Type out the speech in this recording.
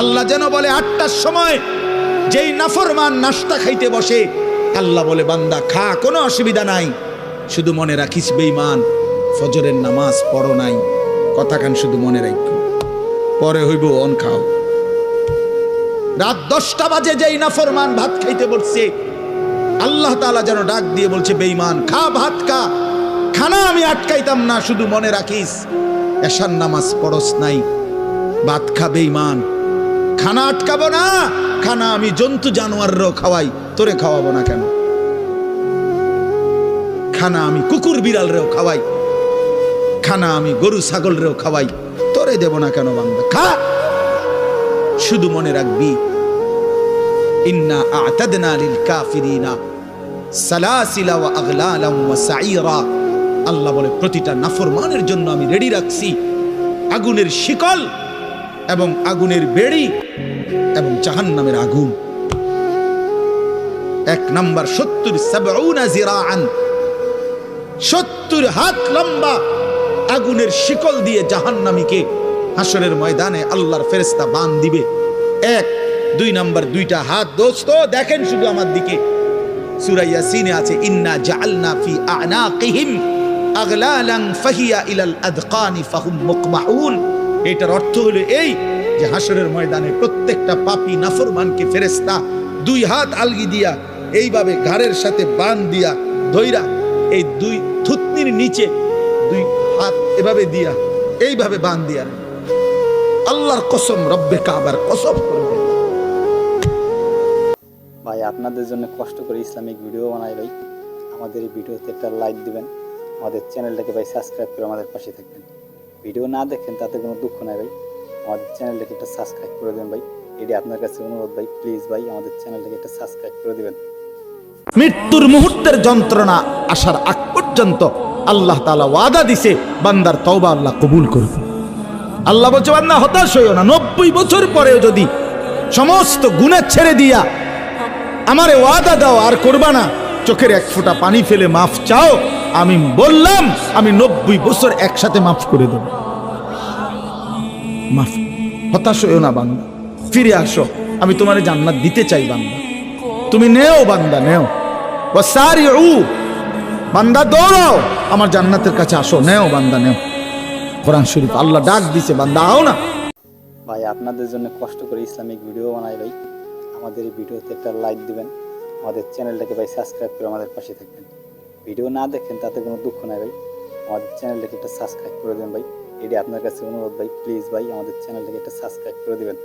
আল্লাহ যেন বলে 8টার সময় যেই নাফরমান নাস্তা খাইতে বসে, আল্লাহ বলে বান্দা খা, কোনো অসুবিধা নাই, শুধু মনে রাখিস বেঈমান ফজরের নামাজ পড়ো নাই, কথাখান শুধু মনে রাখো, পরে হইব অন খাও। রাত 10টা বাজে যেই নাফরমান ভাত খাইতে বসছে, আল্লাহ তাআলা যেন ডাক দিয়ে বলছে বেঈমান খা, ভাত খা, খানা আমি আটকাইতাম না, শুধু মনে রাখিস এশার নামাজ পড়স নাই, ভাত খা বেঈমান, খানা আটকাবো না, খানা আমি জন্তু জানোয়াররাও খাওয়াই, তোরে খাওয়াবো না কেন? খানা আমি কুকুর বিড়ালরেও খাওয়াই, খানা আমি গরু ছাগলরেও খাওয়াই, তোরে দেব না কেন? বান্দা খা, শুধু মনে রাখবি ইন্না আ'তাদনা লিল কাফিরিনা সালাসিলা ওয়া আগলালাম ওয়া সাঈরা। আল্লাহ বলে প্রতিটা নাফরমানের জন্য আমি রেডি রাখছি আগুনের শিকল এবং আগুনের বেড়ি এবং জাহান্নামের আগুন। 1 নাম্বার 70 জিরাআন, 70 হাত লম্বা আগুনের শিকল দিয়ে জাহান্নামীকে হাসরের ময়দানে আল্লাহর ফেরেশতা বান দিবে। 1 2 নাম্বার 2টা হাত। দোস্ত দেখেন শুধু আমার দিকে, সূরা ইয়াসিনে আছে ইন্না জাআলনা ফি আ'নাকিহিম আগলালান ফাহিয়া ইলাল আযকানি ফাহুম মুকমাহুন। এটার অর্থ হলো এই যে হাসরের ময়দানে প্রত্যেকটা পাপী নাফরমানকে ফেরেশতা 2 হাত আলগি দিয়া এইভাবে ঘাড়ের সাথে বান দিয়া ধইরা এই 2 থুতনির নিচে 2 হাত এভাবে দিয়া এইভাবে বান দিয়া, আল্লাহর কসম, রব্বে কাবার কসম করবে। ভাই আপনাদের জন্য কষ্ট করে ইসলামিক ভিডিও বানাই ভাই, আমাদের এই ভিডিওতে একটা লাইক দিবেন, আমাদের চ্যানেলটাকে ভাই সাবস্ক্রাইব করে আমাদের পাশে থাকবেন। ভিডিও না দেখেন তাতে কোনো দুঃখ নাই ভাই, আমাদের চ্যানেলটাকে একটা সাবস্ক্রাইব করে দেবেন ভাই, এটি আপনার কাছে অনুরোধ ভাই, প্লিজ ভাই আমাদের চ্যানেলটাকে একটা সাবস্ক্রাইব করে দিবেন। মৃত্যুর মুহূর্তের যন্ত্রণা আসার আগ পর্যন্ত আল্লাহ তাআলা ওয়াদা দিছে বান্দার তওবা আল্লাহ কবুল করবে। আল্লাহ বলছে বান্দা হতাশ হইও না, 90 বছর পরেও যদি সমস্ত গুনাহ ছেড়ে দিয়া আমারে ওয়াদা দাও আর করবা না, চোখের 1 ফোঁটা পানি ফেলে মাফ চাও, আমি বললাম আমি 90 বছর একসাথে মাফ করে দেব। মাফ, হতাশ হইও না বান্দা, ফিরে আসো, আমি তোমারে জান্নাত দিতে চাই বান্দা, তুমি নেও বান্দা নেও। ওয়াসারিউ, বান্দা দৌড়াও আমার জান্নাতের কাছে আসো, নেও বান্দা নেও। কোরআন শরীফ আল্লাহ ডাক দিছে বান্দা আও না। ভাই আপনাদের জন্য কষ্ট করে ইসলামিক ভিডিও বানাই ভাই, আমাদের এই ভিডিওতে একটা লাইক দিবেন, আমাদের চ্যানেলটাকে ভাই সাবস্ক্রাইব করে আমাদের পাশে থাকবেন। ভিডিও না দেখেন তাতে কোনো দুঃখ নাই ভাই, আমাদের চ্যানেলটাকে একটা সাবস্ক্রাইব করে দেবেন ভাই, এটি আপনার কাছে অনুরোধ ভাই, প্লিজ ভাই আমাদের চ্যানেলটাকে একটা সাবস্ক্রাইব করে দিবেন।